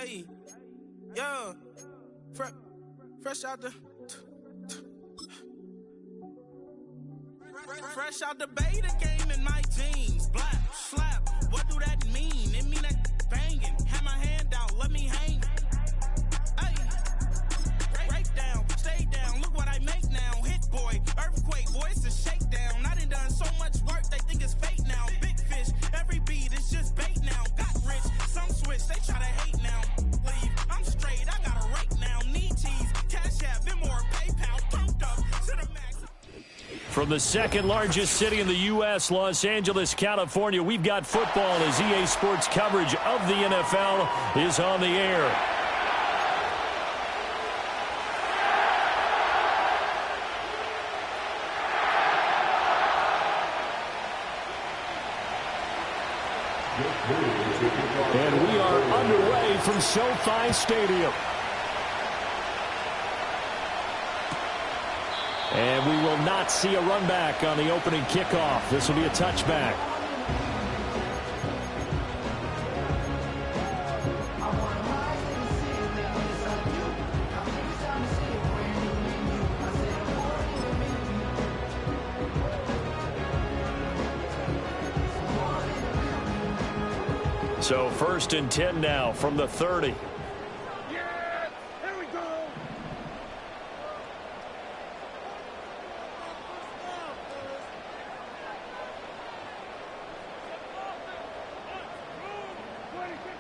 Hey, yeah, fresh out the beta game in my jeans. Black slap, what do that mean? It mean that banging. Have my hand out, let me hang. Hey, break down, stay down. Look what I make now. Hit boy, earthquake, boy, it's a shakedown. I done so much work, they think it's fake now. Big fish, every beat is just bait now. Got rich, some switch, they try to hate now. Leave, I'm straight, I got a rake now. Need cheese, cash app, Venmo, PayPal, pumped up to the max. From the second largest city in the U.S., Los Angeles, California, we've got football as EA Sports coverage of the NFL is on the air. And we are underway from SoFi Stadium. And we will not see a run back on the opening kickoff. This will be a touchback. So 1st and 10 now from the 30.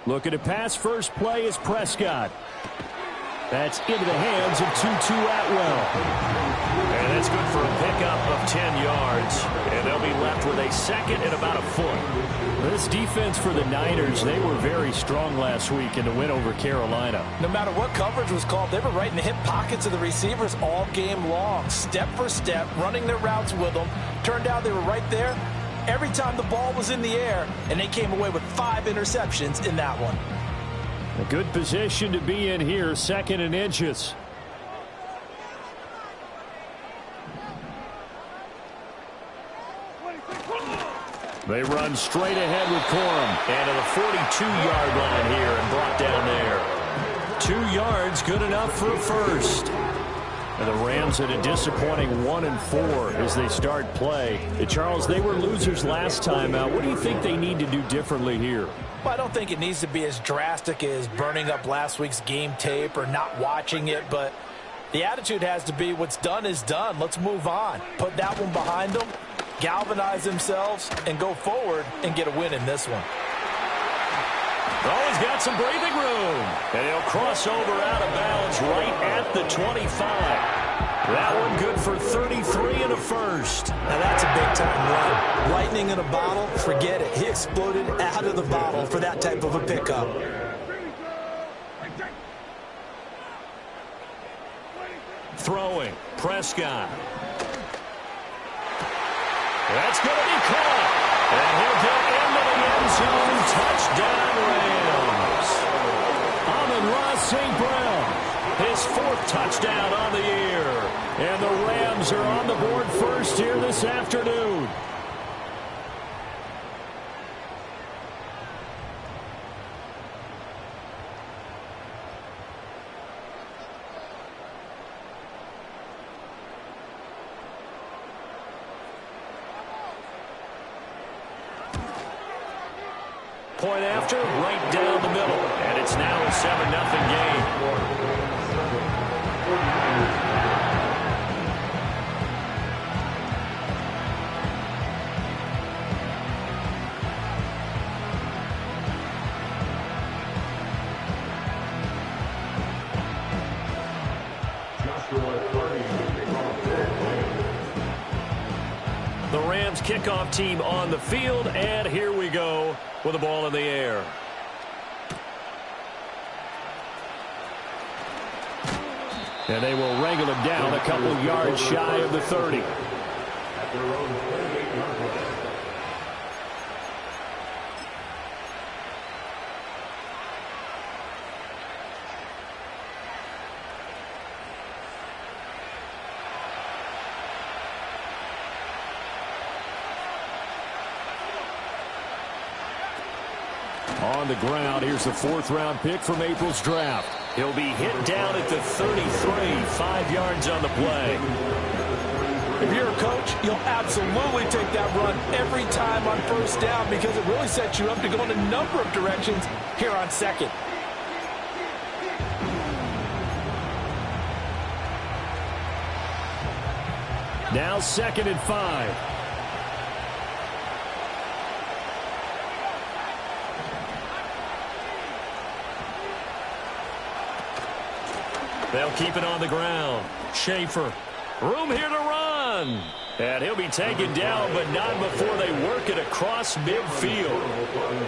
Looking to pass. First play is Prescott. That's into the hands of Tutu Atwell. And that's good for a pickup of 10 yards. And they'll be left with a second and about a foot. This defense for the Niners, they were very strong last week in the win over Carolina. No matter what coverage was called, they were right in the hip pockets of the receivers all game long. Step for step, running their routes with them. Turned out they were right there every time the ball was in the air, and they came away with 5 interceptions in that one. A good position to be in here, 2nd and inches. They run straight ahead with Corum. And to the 42-yard line here and brought down there. 2 yards, good enough for a first. And the Rams at a disappointing 1-4 as they start play. Charles, they were losers last time out. What do you think they need to do differently here? Well, I don't think it needs to be as drastic as burning up last week's game tape or not watching it, but the attitude has to be what's done is done. Let's move on. Put that one behind them, galvanize themselves, and go forward and get a win in this one. Oh, he's got some breathing room. And he'll cross over out of bounds right at the 25. That one good for 33 and a first. Now that's a big-time run. Lightning in a bottle, forget it. He exploded out of the bottle for that type of a pickup. Throwing, Prescott. That's going to be caught. And he'll get into the end zone. Touchdown, Rams. Amon-Ra St. Brown, his 4th touchdown on the year. And the Rams are on the board first here this afternoon. Point after, right down the middle. And it's now a 7-0 game. The Rams kickoff team on the field, and here we go with the ball in the air. And they will wrangle him down a couple of yards shy of the 30. On the ground, here's the 4th-round pick from April's draft. He'll be hit down at the 33, 5 yards on the play. If you're a coach, you'll absolutely take that run every time on 1st down because it really sets you up to go in a number of directions here on 2nd. Now 2nd and 5. They'll keep it on the ground. Schaefer. Room here to run. And he'll be taken down, but not before they work it across midfield.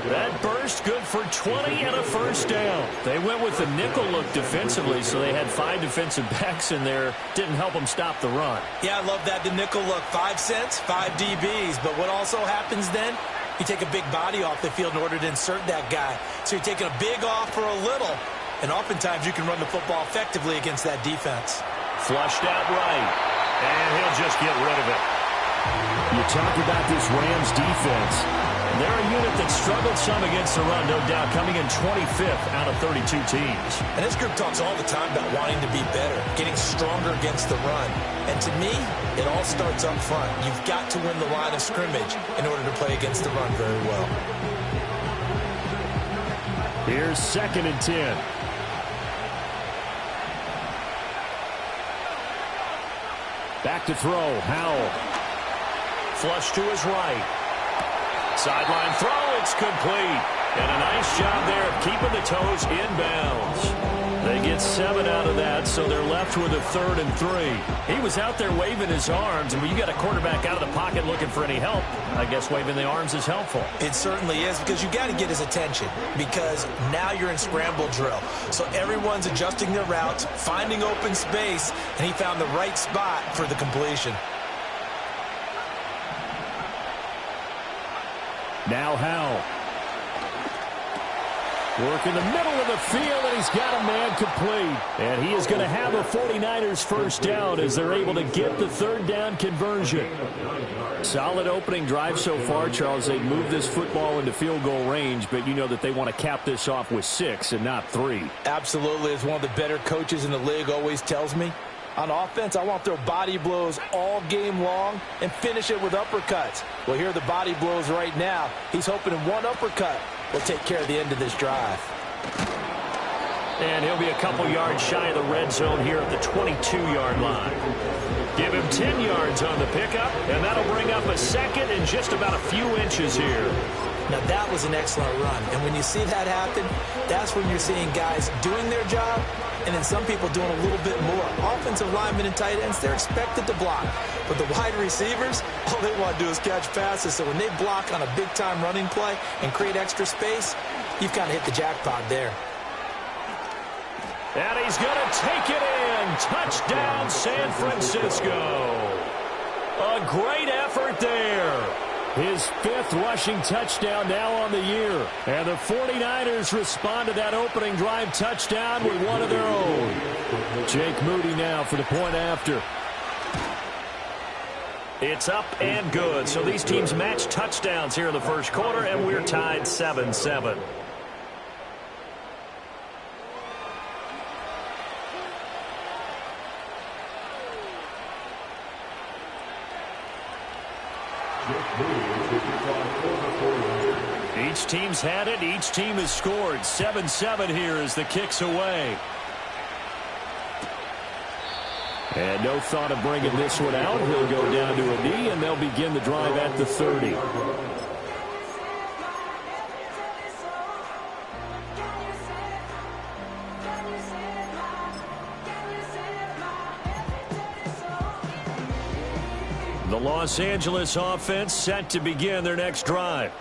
That burst good for 20 and a 1st down. They went with the nickel look defensively, so they had 5 defensive backs in there. Didn't help them stop the run. Yeah, I love that, the nickel look. 5 cents, 5 DBs. But what also happens then? You take a big body off the field in order to insert that guy. So you're taking a big off for a little. And oftentimes you can run the football effectively against that defense. Flushed out right. And he'll just get rid of it. You talk about this Rams defense. They're a unit that struggled some against the run, no doubt, coming in 25th out of 32 teams. And this group talks all the time about wanting to be better, getting stronger against the run. And to me, it all starts up front. You've got to win the line of scrimmage in order to play against the run very well. Here's 2nd and 10. Back to throw. Howell. Flush to his right. Sideline throw. It's complete. And a nice job there of keeping the toes inbounds. They get 7 out of that, so they're left with a 3rd and 3. He was out there waving his arms, and when you got a quarterback out of the pocket looking for any help, I guess waving the arms is helpful. It certainly is, because you got to get his attention, because now you're in scramble drill. So everyone's adjusting their routes, finding open space, and he found the right spot for the completion. Now Howell. Work in the middle of the field, and he's got a man complete. And he is going to have a 49ers 1st down as they're able to get the 3rd down conversion. Solid opening drive so far, Charles. They've moved this football into field goal range, but you know that they want to cap this off with 6 and not 3. Absolutely. As one of the better coaches in the league always tells me, on offense, I want to throw body blows all game long and finish it with uppercuts. Well, here are the body blows right now. He's hoping in one uppercut will take care of the end of this drive. And he'll be a couple yards shy of the red zone here at the 22-yard line. Give him 10 yards on the pickup, and that'll bring up a 2nd and just about a few inches here. Now, that was an excellent run. And when you see that happen, that's when you're seeing guys doing their job and then some people doing a little bit more. Offensive linemen and tight ends, they're expected to block. But the wide receivers, all they want to do is catch passes. So when they block on a big-time running play and create extra space, you've kind of hit the jackpot there. And he's going to take it in. Touchdown, San Francisco. A great effort there. His 5th rushing touchdown now on the year. And the 49ers respond to that opening drive touchdown with one of their own. Jake Moody now for the point after. It's up and good. So these teams match touchdowns here in the 1st quarter, and we're tied 7-7. Each team's had it. Each team has scored. 7-7 here as the kick's away. And no thought of bringing this one out. He'll go down to a knee, and they'll begin the drive at the 30. The Los Angeles offense set to begin their next drive.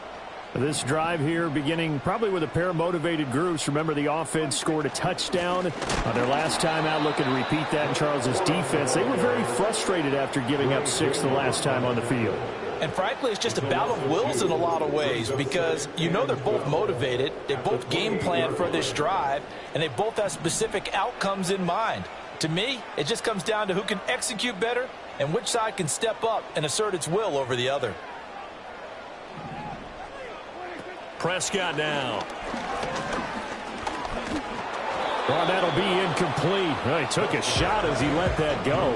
This drive here beginning probably with a pair of motivated groups. Remember, the offense scored a touchdown on their last time out. Looking to repeat that in Charles's defense. They were very frustrated after giving up 6 the last time on the field. And frankly, it's just a battle of wills in a lot of ways because you know they're both motivated. They both game plan for this drive, and they both have specific outcomes in mind. To me, it just comes down to who can execute better and which side can step up and assert its will over the other. Prescott now. Well, that'll be incomplete. Well, he took a shot as he let that go.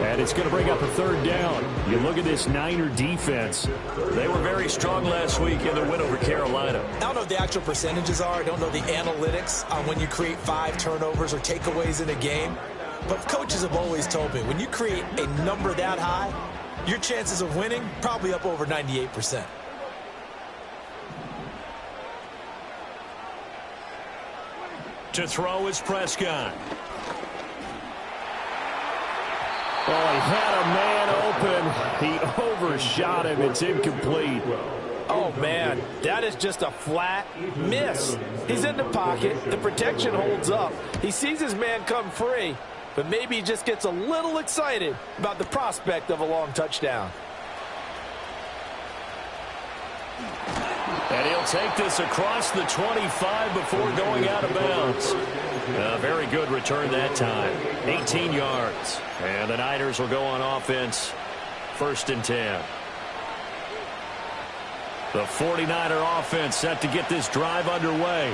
And it's going to bring up a third down. You look at this Niner defense. They were very strong last week in the win over Carolina. I don't know what the actual percentages are. I don't know the analytics on when you create 5 turnovers or takeaways in a game. But coaches have always told me, when you create a number that high, your chances of winning probably up over 98%. To throw is Prescott. Oh, he had a man open. He overshot him. It's incomplete. Oh, man, that is just a flat miss. He's in the pocket. The protection holds up. He sees his man come free, but maybe he just gets a little excited about the prospect of a long touchdown. And he'll take this across the 25 before going out of bounds. A very good return that time. 18 yards. And the Niners will go on offense. 1st and 10. The 49er offense set to get this drive underway.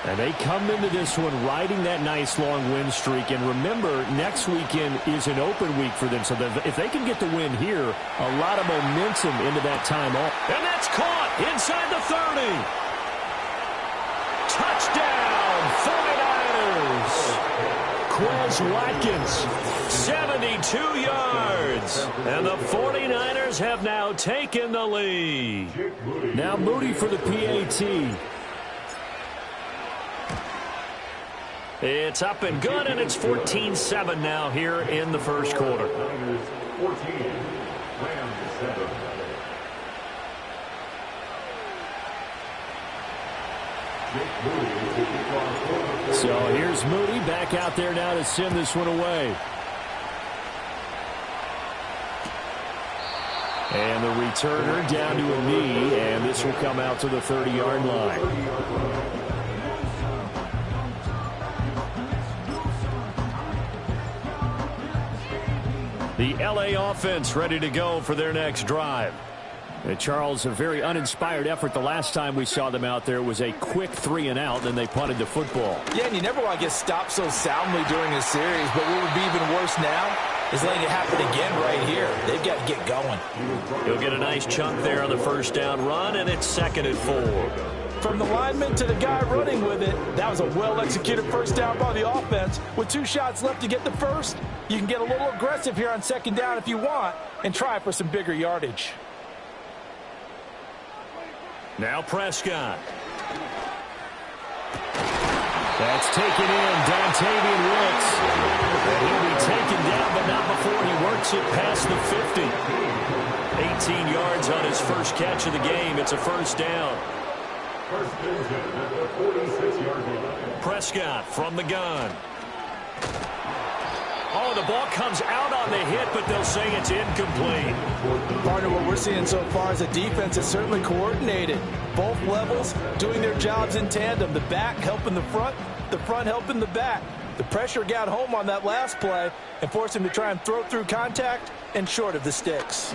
And they come into this one riding that nice long win streak. And remember, next weekend is an open week for them. So if they can get the win here, a lot of momentum into that time off. And that's caught inside the 30. Touchdown, 49ers. Quez Watkins, 72 yards. And the 49ers have now taken the lead. Now Moody for the PAT. It's up and good, and it's 14-7 now here in the first quarter. So here's Moody back out there now to send this one away. And the returner down to a knee, and this will come out to the 30-yard line. The LA offense ready to go for their next drive. And Charles, a very uninspired effort the last time we saw them out there. Was a quick 3-and-out, then they punted the football. Yeah, and you never want to get stopped so soundly during a series, but what would be even worse now is letting it happen again right here. They've got to get going. He'll get a nice chunk there on the first down run, and it's 2nd and 4. From the lineman to the guy running with it, that was a well-executed first down by the offense. With 2 shots left to get the first, you can get a little aggressive here on 2nd down if you want and try for some bigger yardage. Now Prescott. That's taken in, Dontavian Wicks. And he'll be taken down, but not before he works it past the 50. 18 yards on his first catch of the game. It's a first down. Prescott from the gun. Oh, the ball comes out on the hit, but they'll say it's incomplete. Partner, what we're seeing so far is a defense is certainly coordinated. Both levels doing their jobs in tandem. The back helping the front helping the back. The pressure got home on that last play and forced him to try and throw through contact and short of the sticks.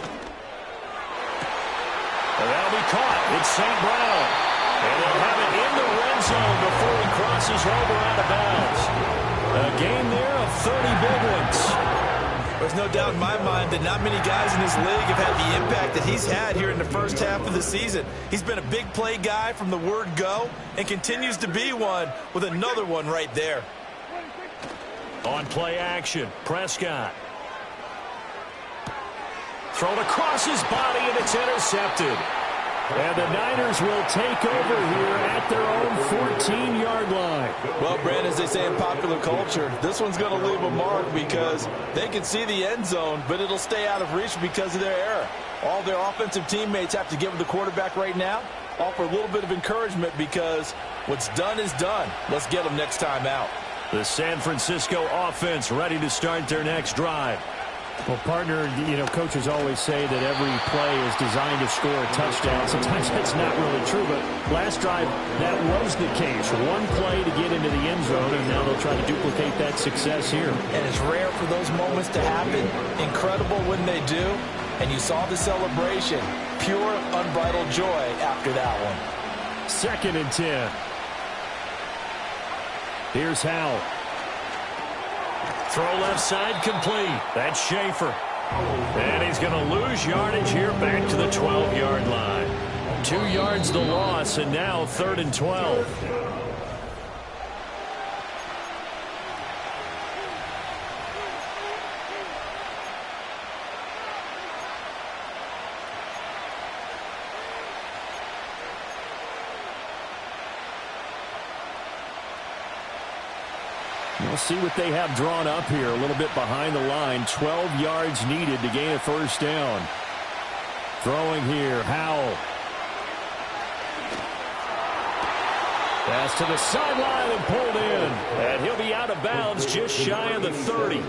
Well, that'll be caught. It's St. Brown. And they'll have it in the red zone before he crosses over out of bounds. A game there of 30 big ones. There's no doubt in my mind that not many guys in this league have had the impact that he's had here in the first half of the season. He's been a big play guy from the word go and continues to be one with another one right there. On play action, Prescott. Thrown across his body, and it's intercepted. And the Niners will take over here at their own 14-yard line. Well, Brandon, as they say in popular culture, this one's going to leave a mark because they can see the end zone, but it'll stay out of reach because of their error. All their offensive teammates have to give the quarterback right now, offer a little bit of encouragement because what's done is done. Let's get them next time out. The San Francisco offense ready to start their next drive. Well, partner, coaches always say that every play is designed to score a touchdown. Sometimes that's not really true, but last drive, that was the case. One play to get into the end zone, and now they'll try to duplicate that success here. And it's rare for those moments to happen. Incredible when they do. And you saw the celebration. Pure, unbridled joy after that one. 2nd and 10. Here's Howell. Throw left side complete. That's Schaefer. And he's going to lose yardage here back to the 12-yard line. 2 yards the loss, and now 3rd and 12. We'll see what they have drawn up here. A little bit behind the line. 12 yards needed to gain a first down. Throwing here, Howell. Pass to the sideline and pulled in. And he'll be out of bounds just shy of the 30.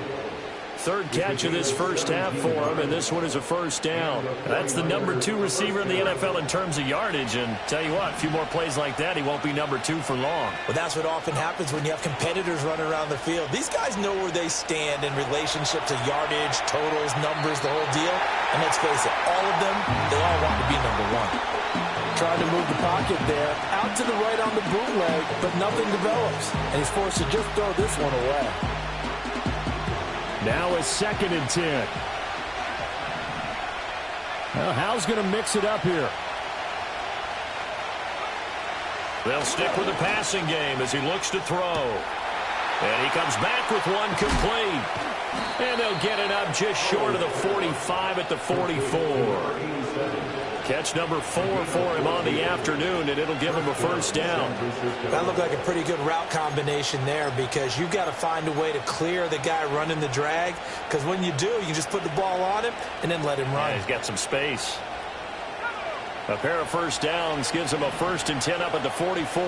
3rd catch of this first half for him, and this one is a first down. That's the number 2 receiver in the NFL in terms of yardage, and tell you what, a few more plays like that, he won't be number 2 for long. Well, that's what often happens when you have competitors running around the field. These guys know where they stand in relationship to yardage, totals, numbers, the whole deal. And let's face it, all of them, they all want to be number 1. Trying to move the pocket there, out to the right on the bootleg, but nothing develops. And he's forced to just throw this one away. Now a 2nd and 10. Well, Howell's going to mix it up here. They'll stick with the passing game as he looks to throw. And he comes back with one complete. And they'll get it up just short of the 45 at the 44. Catch number 4 for him on the afternoon, and it'll give him a first down. That looked like a pretty good route combination there, because you've got to find a way to clear the guy running the drag, because when you do, you just put the ball on him and then let him run. Yeah, he's got some space. A pair of first downs gives him a 1st and 10 up at the 44.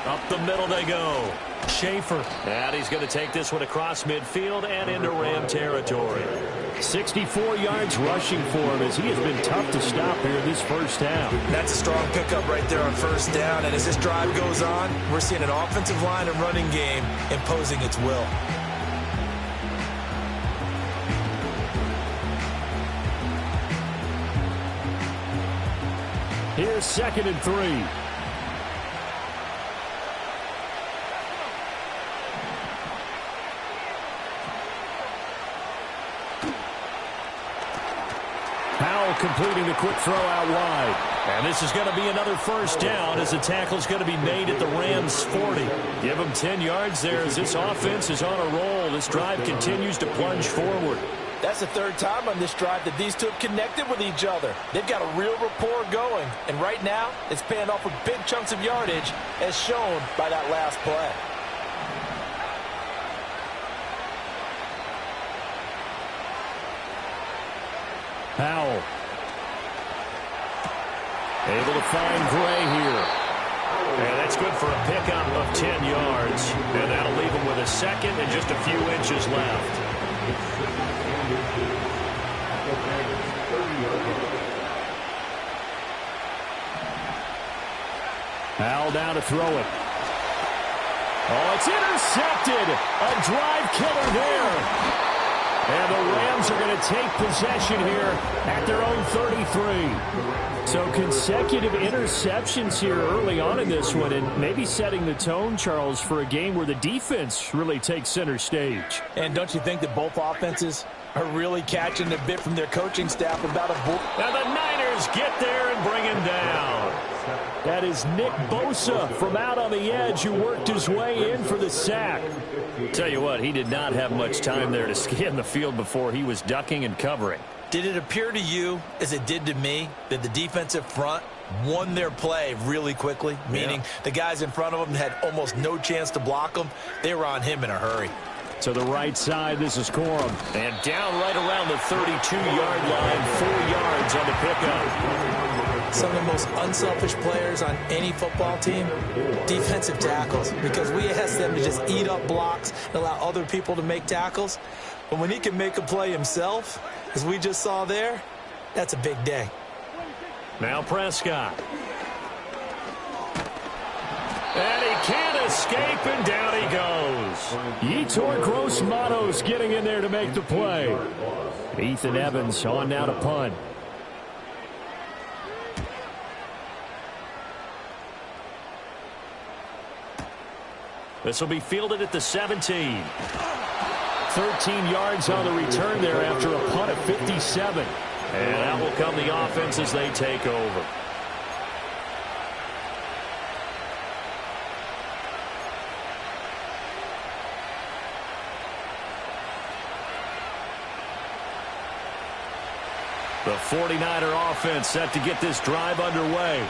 Up the middle they go. Schaefer. And he's going to take this one across midfield and into Ram territory. 64 yards rushing for him, as he has been tough to stop here this first half. That's a strong pickup right there on first down. And as this drive goes on, we're seeing an offensive line and running game imposing its will. Here's 2nd and 3. Completing the quick throw out wide. And this is going to be another first down, as the tackle's going to be made at the Rams' 40. Give them 10 yards there as this offense is on a roll. This drive continues to plunge forward. That's the 3rd time on this drive that these two have connected with each other. They've got a real rapport going. And right now, it's paying off with big chunks of yardage, as shown by that last play. Howell. Able to find Gray here. And that's good for a pickup of 10 yards. And that'll leave him with a 2nd and just a few inches left. Howell down to throw it. Oh, it's intercepted. A drive killer there. And the Rams are going to take possession here at their own 33. So consecutive interceptions here early on in this one, and maybe setting the tone, Charles, for a game where the defense really takes center stage. And don't you think that both offenses are really catching a bit from their coaching staff about a bull? Now the Niners get there and bring him down. That is Nick Bosa from out on the edge, who worked his way in for the sack. Tell you what, he did not have much time there to scan the field before he was ducking and covering. Did it appear to you, as it did to me, that the defensive front won their play really quickly? Meaning the guys in front of them had almost no chance to block them. They were on him in a hurry. To the right side, this is Corum. And down right around the 32-yard line, 4 yards on the pickup. Some of the most unselfish players on any football team, defensive tackles, because we ask them to just eat up blocks and allow other people to make tackles. But when he can make a play himself, as we just saw there, that's a big day. Now Prescott. And he can't escape, and down he goes. Yetur Gross-Matos getting in there to make the play. Ethan Evans on now to punt. This will be fielded at the 17. 13 yards on the return there after a punt of 57. And out will come the offense as they take over. The 49er offense set to get this drive underway.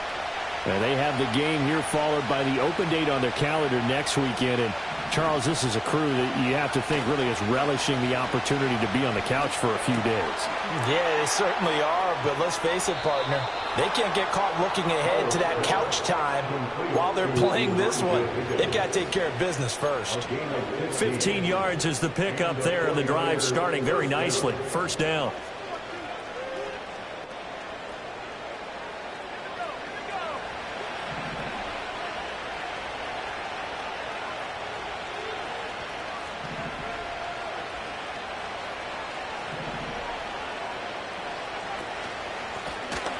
And they have the game here followed by the open date on their calendar next weekend. And, Charles, this is a crew that you have to think really is relishing the opportunity to be on the couch for a few days. Yeah, they certainly are, but let's face it, partner. They can't get caught looking ahead to that couch time while they're playing this one. They've got to take care of business first. 15 yards is the pickup there, and the drive starting very nicely. First down.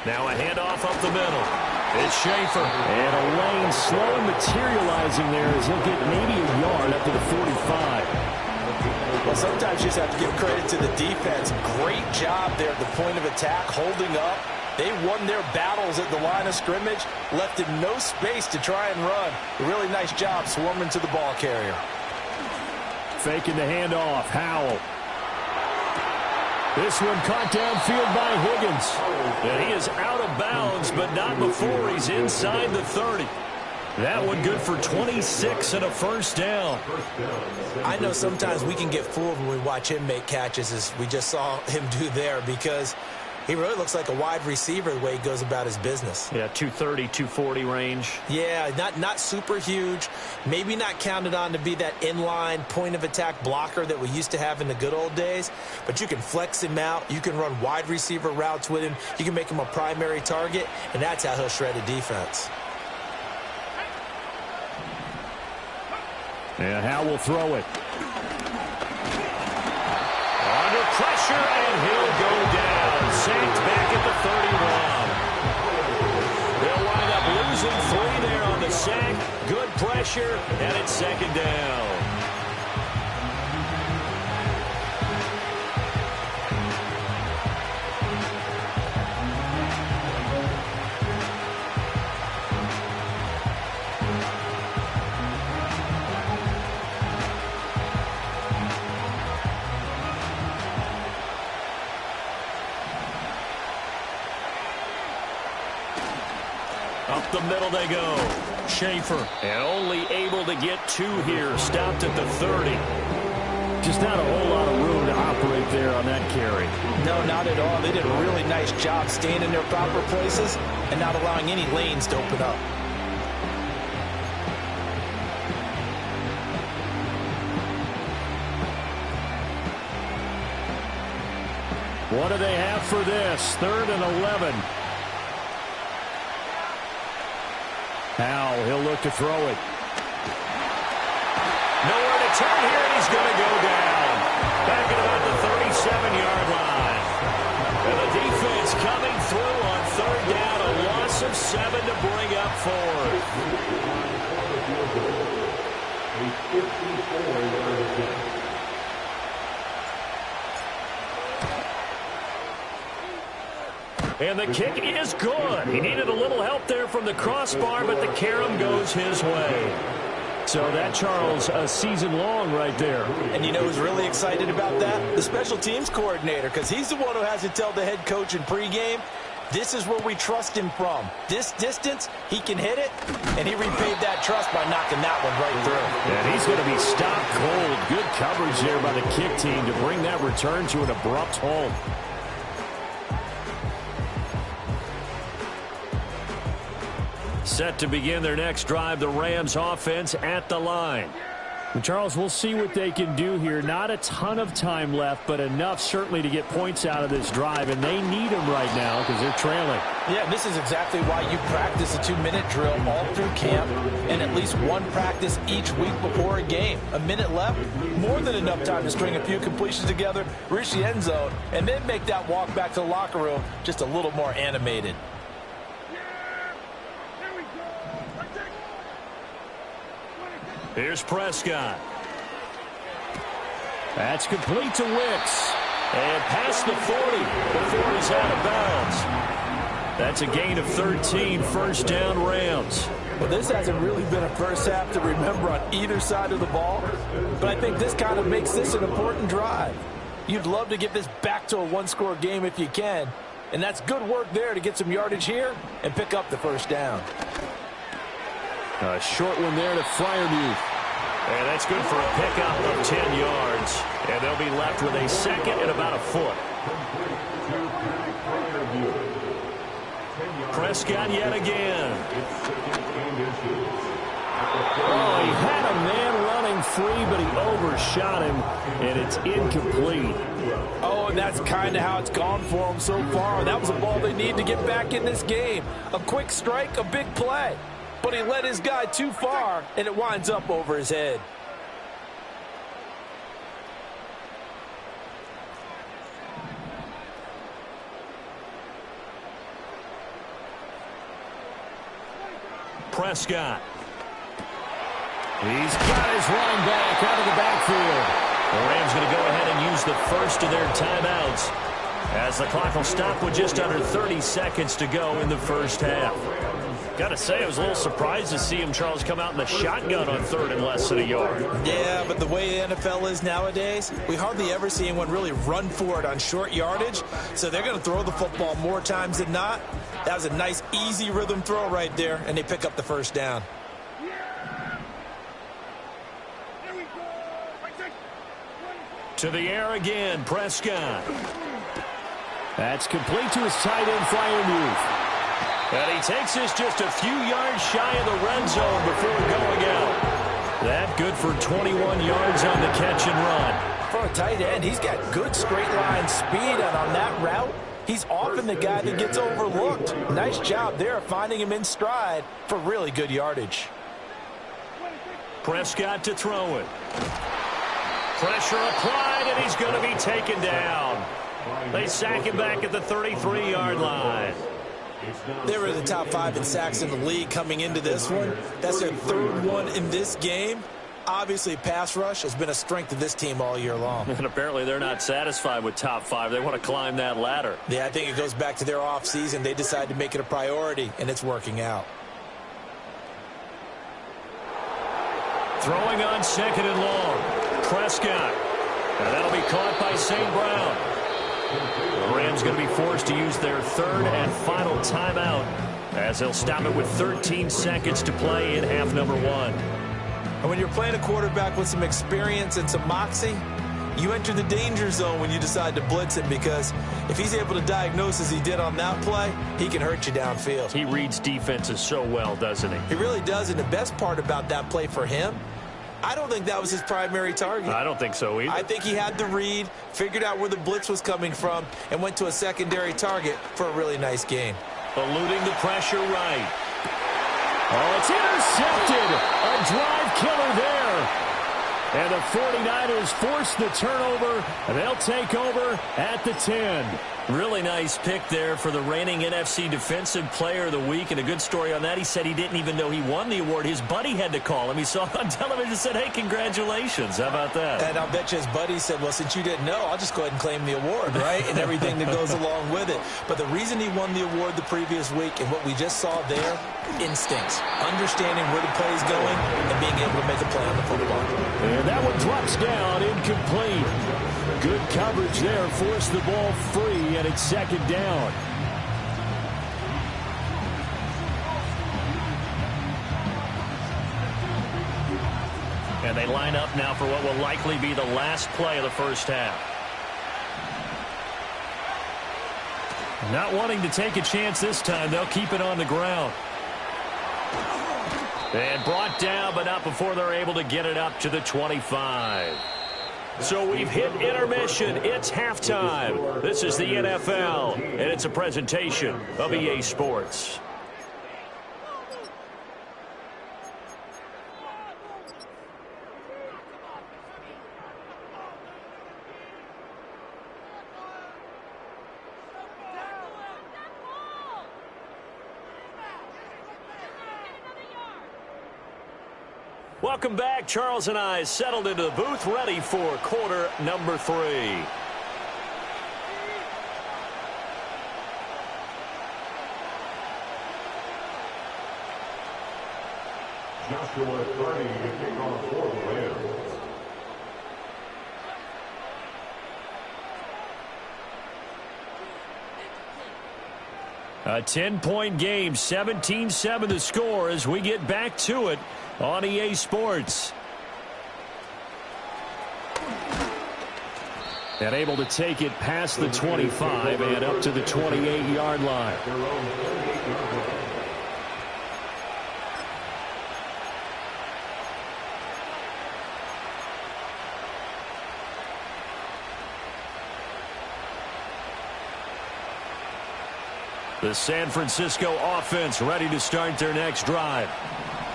Now a handoff up the middle. It's Schaefer. And a lane slow materializing there as he'll get maybe a yard up to the 45. Well, sometimes you just have to give credit to the defense. Great job there at the point of attack, holding up. They won their battles at the line of scrimmage, left him no space to try and run. A really nice job swarming to the ball carrier. Faking the handoff. Howell. This one caught downfield by Higgins. And he is out of bounds, but not before he's inside the 30. That one good for 26 and a first down. I know sometimes we can get fooled when we watch him make catches, as we just saw him do there, because he really looks like a wide receiver the way he goes about his business. Yeah, 230, 240 range. Yeah, not super huge. Maybe not counted on to be that inline point-of-attack blocker that we used to have in the good old days. But you can flex him out. You can run wide receiver routes with him. You can make him a primary target, and that's how he'll shred a defense. And Howell will throw it. Under pressure, and he'll go down. Sacked back at the 31. They'll wind up losing 3 there on the sack. Good pressure, and it's second down. Up the middle they go. Schaefer. And only able to get 2 here. Stopped at the 30. Just not a whole lot of room to operate there on that carry. No, not at all. They did a really nice job staying in their proper places and not allowing any lanes to open up. What do they have for this? 3rd and 11. Howell, he'll look to throw it. Nowhere to turn here, and he's going to go down. Back at about the 37-yard line. And the defense coming through on 3rd down. A loss of 7 to bring up 4th. A 54-yard attempt. And the kick is good. He needed a little help there from the crossbar, but the carom goes his way. So that, Charles, a season long right there. And you know who's really excited about that? The special teams coordinator, because he's the one who has to tell the head coach in pregame, this is where we trust him from. This distance, he can hit it, and he repaid that trust by knocking that one right through. And he's going to be stopped cold. Good coverage there by the kick team to bring that return to an abrupt halt. Set to begin their next drive, the Rams offense at the line. And Charles, we'll see what they can do here. Not a ton of time left, but enough certainly to get points out of this drive, and they need them right now because they're trailing. Yeah, this is exactly why you practice a 2-minute drill all through camp and at least one practice each week before a game. A minute left, more than enough time to string a few completions together, reach the end zone, and then make that walk back to the locker room just a little more animated. Here's Prescott. That's complete to Wicks. And past the 40 before he's out of bounds. That's a gain of 13, first down Rams. Well, this hasn't really been a first half to remember on either side of the ball, but I think this kind of makes this an important drive. You'd love to get this back to a one-score game if you can, and that's good work there to get some yardage here and pick up the first down. A short one there to Freiermuth. And that's good for a pickup of 10 yards. And they'll be left with a second and about a foot. Prescott yet again. Oh, he had a man running free, but he overshot him, and it's incomplete. Oh, and that's kind of how it's gone for him so far. That was a ball they need to get back in this game. A quick strike, a big play. But he led his guy too far, and it winds up over his head. Prescott. He's got his running back out of the backfield. The Rams going to go ahead and use the first of their timeouts as the clock will stop with just under 30 seconds to go in the first half. Got to say, I was a little surprised to see him, Charles, come out in the shotgun on third and less than a yard. Yeah, but the way the NFL is nowadays, we hardly ever see anyone really run for it on short yardage. So they're going to throw the football more times than not. That was a nice, easy rhythm throw right there, and they pick up the first down. To the air again, Prescott. That's complete to his tight end, Freiermuth. And he takes this just a few yards shy of the red zone before going out. That good for 21 yards on the catch and run. For a tight end, he's got good straight line speed, and on that route, he's often the guy that gets overlooked. Nice job there finding him in stride for really good yardage. Prescott to throw it. Pressure applied, and he's going to be taken down. They sack him back at the 33-yard line. They were the top 5 in sacks in the league coming into this one. That's their third one in this game. Obviously, pass rush has been a strength of this team all year long. And apparently they're not satisfied with top 5. They want to climb that ladder. Yeah, I think it goes back to their offseason. They decided to make it a priority, and it's working out. Throwing on second and long. Prescott. And that'll be caught by St. Brown. The Rams going to be forced to use their third and final timeout as they'll stop it with 13 seconds to play in half number 1. And when you're playing a quarterback with some experience and some moxie, you enter the danger zone when you decide to blitz him, because if he's able to diagnose as he did on that play, he can hurt you downfield. He reads defenses so well, doesn't he? He really does, and the best part about that play for him, I don't think that was his primary target. I don't think so either. I think he had the read, figured out where the blitz was coming from, and went to a secondary target for a really nice gain. Eluding the pressure right. Oh, it's intercepted. A drive killer there. And the 49ers force the turnover, and they'll take over at the 10. Really nice pick there for the reigning NFC Defensive Player of the Week, and a good story on that. He said he didn't even know he won the award. His buddy had to call him. He saw it on television and said, hey, congratulations. How about that? And I'll bet you his buddy said, well, since you didn't know, I'll just go ahead and claim the award, right? And everything that goes along with it. But the reason he won the award the previous week and what we just saw there, instincts, understanding where the play is going and being able to make a play on the football. And that one drops down, incomplete. Good coverage there, forced the ball free, and it's second down. And they line up now for what will likely be the last play of the first half. Not wanting to take a chance this time, they'll keep it on the ground. And brought down, but not before they're able to get it up to the 25. So we've hit intermission. It's halftime. This is the NFL, and it's a presentation of EA Sports. Welcome back. Charles and I settled into the booth, ready for quarter number 3. Joshua Carney to kick off for the Rams. A 10-point game, 17-7 the score as we get back to it on EA Sports. And able to take it past the 25 and up to the 28-yard line. The San Francisco offense ready to start their next drive.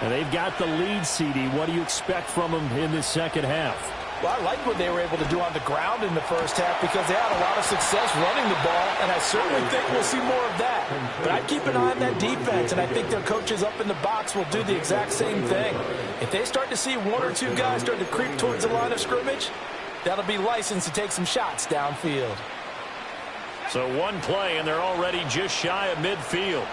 And they've got the lead, CD. What do you expect from them in this second half? Well, I like what they were able to do on the ground in the first half because they had a lot of success running the ball, and I certainly think we'll see more of that. But I'd keep an eye on that defense, and I think their coaches up in the box will do the exact same thing. If they start to see 1 or 2 guys start to creep towards the line of scrimmage, that'll be licensed to take some shots downfield. So one play, and they're already just shy of midfield.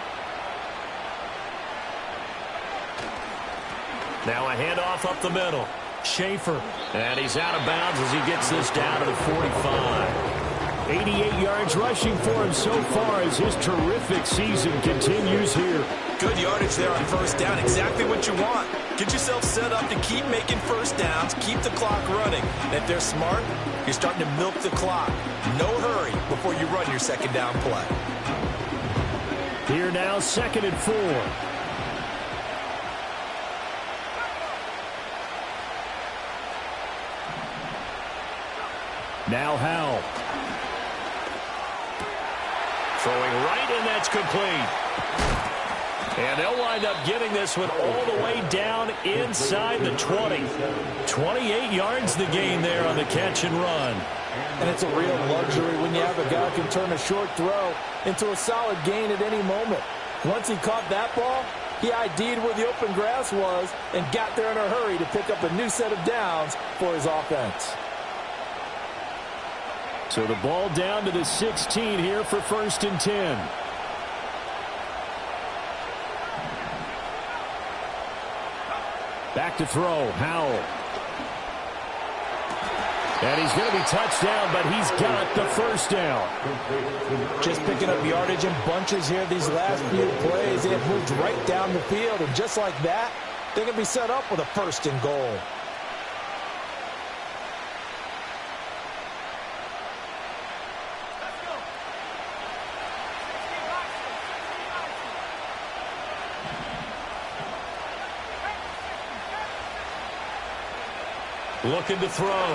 Now a handoff up the middle. Schaefer. And he's out of bounds as he gets this down to the 45. 88 yards rushing for him so far as his terrific season continues here. Good yardage there on first down. Exactly what you want. Get yourself set up to keep making first downs, keep the clock running. And if they're smart, you're starting to milk the clock. No hurry before you run your second down play. Here now, 2nd and 4. Now Howell. Throwing right, and that's complete. And they'll wind up getting this one all the way down inside the 20. 28 yards the gain there on the catch and run. And it's a real luxury when you have a guy who can turn a short throw into a solid gain at any moment. Once he caught that ball, he ID'd where the open grass was and got there in a hurry to pick up a new set of downs for his offense. So the ball down to the 16 here for 1st and 10. Back to throw, Howell. And he's going to be touched down, but he's got the first down. Just picking up yardage in bunches here these last few plays. They have moved right down the field, and just like that, they're going to be set up with a 1st and goal. Looking to throw.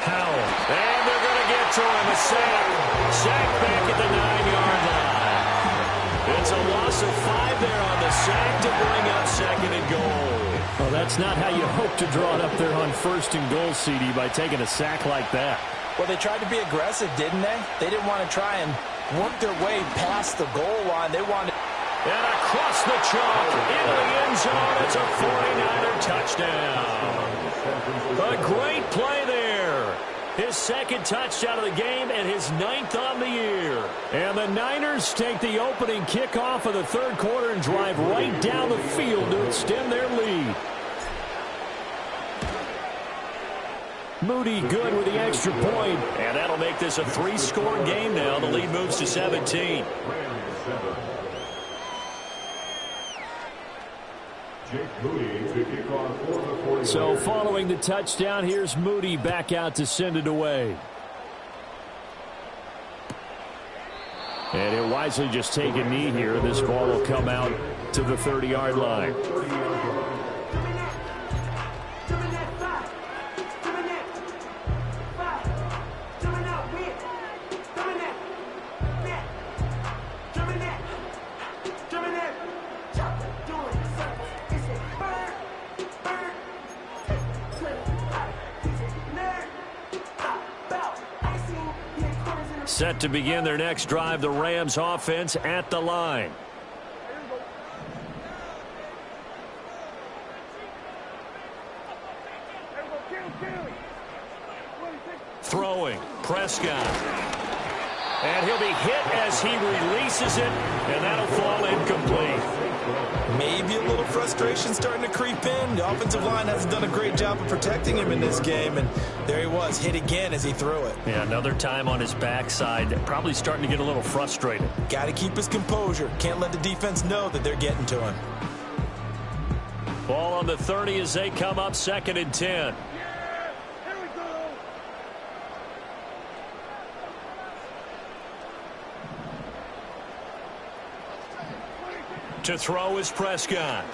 Howell. And they're going to get to him. A sack. Sack back at the 9-yard line. It's a loss of 5 there on the sack to bring up 2nd and goal. Well, that's not how you hope to draw it up there on 1st and goal, CD, by taking a sack like that. Well, they tried to be aggressive, didn't they? They didn't want to try and work their way past the goal line. They wanted... And across the chalk, into the end zone. It's a 49er touchdown. A great play there. His 2nd touchdown of the game and his 9th on the year. And the Niners take the opening kickoff of the 3rd quarter and drive right down the field to extend their lead. Moody good with the extra point. And that'll make this a 3-score game now. The lead moves to 17. So following the touchdown, here's Moody back out to send it away. And he'll wisely just take a knee here. This ball will come out to the 30-yard line. Set to begin their next drive, the Rams offense at the line. throwing. Prescott. And he'll be hit as he releases it, and that'll fall incomplete. Maybe a little frustration starting to creep in. The offensive line hasn't done a great job of protecting him in this game, and there he was, hit again as he threw it. Yeah, another time on his backside, probably starting to get a little frustrated. Got to keep his composure. Can't let the defense know that they're getting to him. Ball on the 30 as they come up 2nd and 10. To throw is Prescott.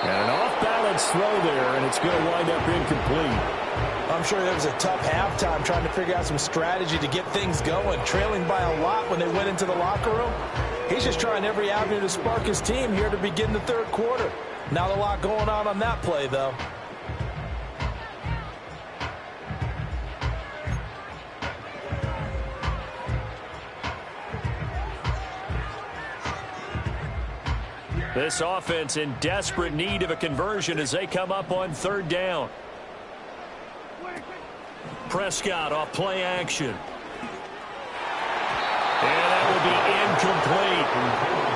And an off-balance throw there, and it's going to wind up incomplete. I'm sure there was a tough halftime trying to figure out some strategy to get things going, trailing by a lot when they went into the locker room. He's just trying every avenue to spark his team here to begin the 3rd quarter. Not a lot going on that play, though. This offense in desperate need of a conversion as they come up on 3rd down. Prescott off play action. And that will be incomplete.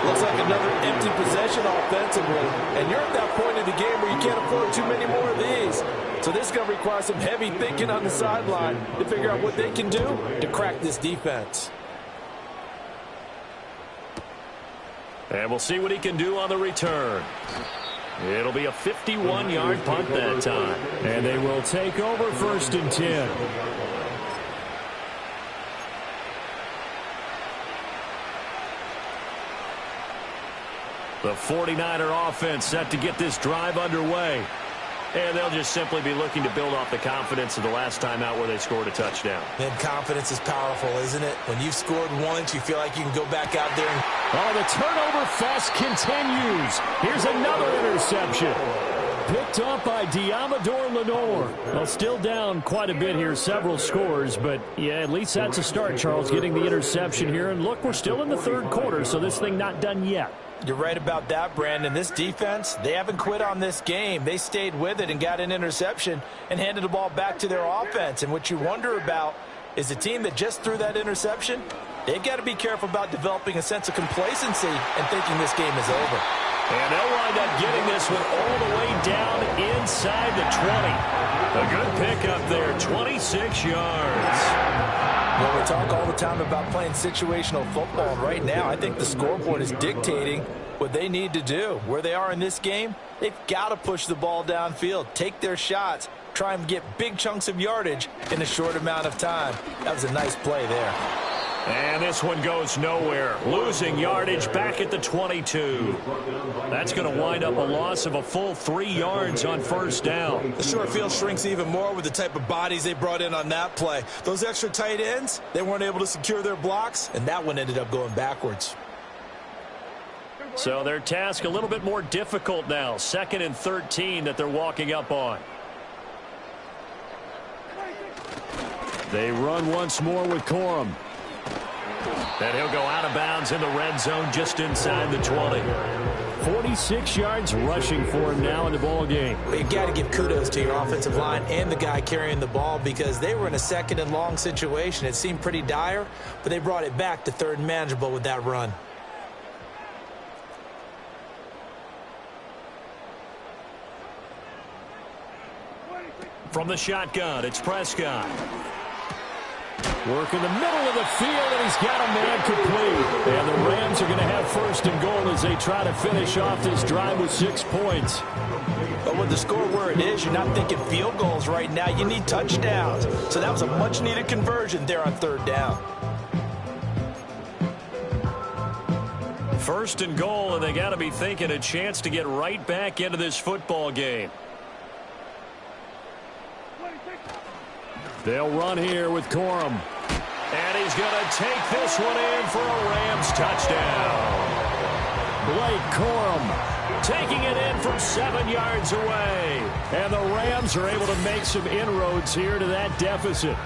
Looks like another empty possession offensively. And you're at that point in the game where you can't afford too many more of these. So this is going to require some heavy thinking on the sideline to figure out what they can do to crack this defense. And we'll see what he can do on the return. It'll be a 51-yard punt that time. And they will take over 1st and 10. The 49er offense set to get this drive underway. And they'll just simply be looking to build off the confidence of the last time out where they scored a touchdown. And confidence is powerful, isn't it? When you've scored once, you feel like you can go back out there and... Oh, the turnover fest continues. Here's another interception. Picked up by Diamador Lenore. Well, still down quite a bit here, several scores, but yeah, at least that's a start, Charles, getting the interception here. And look, we're still in the 3rd quarter, so this thing not done yet. You're right about that, Brandon. This defense, they haven't quit on this game. They stayed with it and got an interception and handed the ball back to their offense. And what you wonder about is the team that just threw that interception, they've got to be careful about developing a sense of complacency and thinking this game is over. And they'll wind up getting this one all the way down inside the 20. A good pickup there, 26 yards. Well, we talk all the time about playing situational football, and right now I think the scoreboard is dictating what they need to do. Where they are in this game, they've got to push the ball downfield, take their shots, try and get big chunks of yardage in a short amount of time. That was a nice play there. And this one goes nowhere. Losing yardage back at the 22. That's going to wind up a loss of a full 3 yards on 1st down. The short field shrinks even more with the type of bodies they brought in on that play. Those extra tight ends, they weren't able to secure their blocks, and that one ended up going backwards. So their task a little bit more difficult now. 2nd and 13 that they're walking up on. They run once more with Corum. And he'll go out of bounds in the red zone just inside the 20. 46 yards rushing for him now in the ball game. Well, you've got to give kudos to your offensive line and the guy carrying the ball because they were in a 2nd and long situation. It seemed pretty dire, but they brought it back to 3rd and manageable with that run. From the shotgun, it's Prescott. Work in the middle of the field, and he's got a man complete. And the Rams are going to have 1st and goal as they try to finish off this drive with 6 points. But with the score where it is, you're not thinking field goals right now. You need touchdowns. So that was a much-needed conversion there on 3rd down. 1st and goal, and they got to be thinking a chance to get right back into this football game. They'll run here with Corum. And he's going to take this one in for a Rams touchdown. Blake Corum taking it in from 7 yards away. And the Rams are able to make some inroads here to that deficit.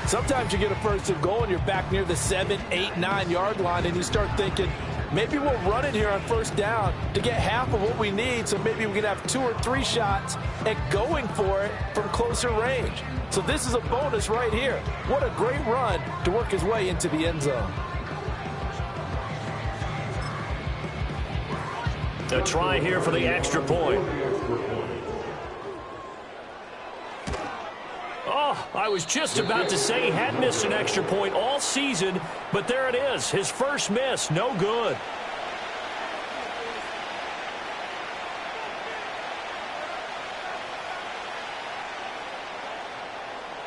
Sometimes you get a 1st and goal and you're back near the 7, 8, 9 yard line and you start thinking, maybe we'll run it here on first down to get half of what we need, so maybe we can have 2 or 3 shots at going for it from closer range. So this is a bonus right here. What a great run to work his way into the end zone. A try here for the extra point. Oh, I was just about to say he had missed an extra point all season, but there it is. His first miss, no good.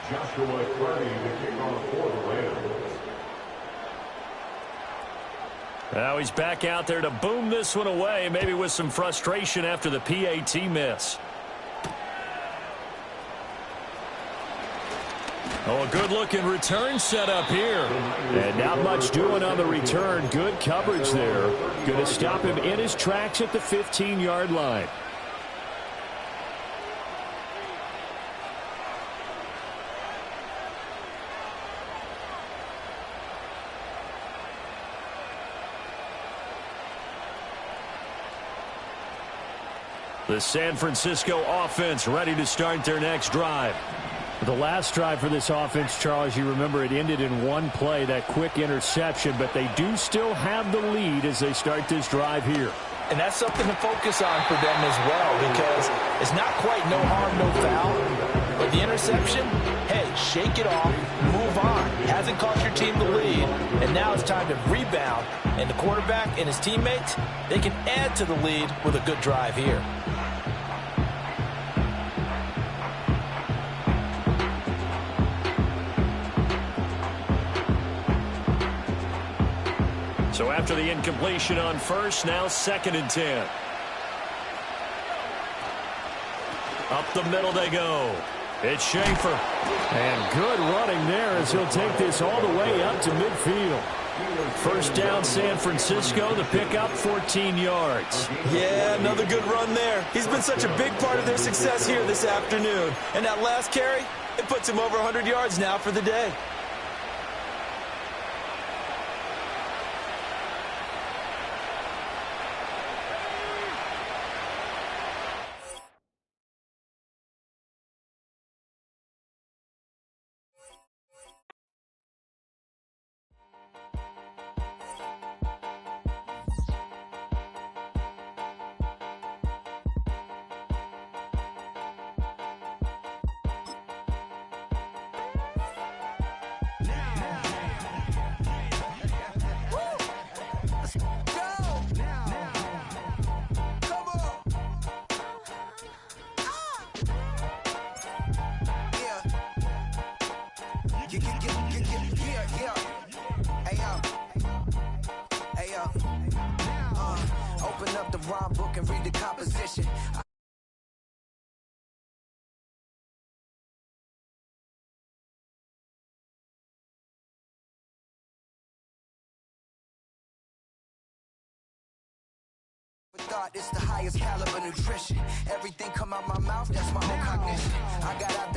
Joshua Carney to kick off for the Rams. Now he's back out there to boom this one away, maybe with some frustration after the PAT miss. Oh, a good-looking return set up here. And not much doing on the return. Good coverage there. Going to stop him in his tracks at the 15-yard line. The San Francisco offense ready to start their next drive. The last drive for this offense, Charles, you remember it ended in one play, that quick interception, but they do still have the lead as they start this drive here. And that's something to focus on for them as well, because it's not quite no harm, no foul. But the interception, hey, shake it off, move on. Hasn't cost your team the lead, and now it's time to rebound. And the quarterback and his teammates, they can add to the lead with a good drive here. So after the incompletion on first, now 2nd and 10. Up the middle they go. It's Schaefer. And good running there as he'll take this all the way up to midfield. First down, San Francisco. The pickup, 14 yards. Yeah, another good run there. He's been such a big part of their success here this afternoon. And that last carry, it puts him over 100 yards now for the day. Open up the rhyme book and read the composition. Thought it's the highest caliber nutrition. Everything come out my mouth, that's my own cognition. I got out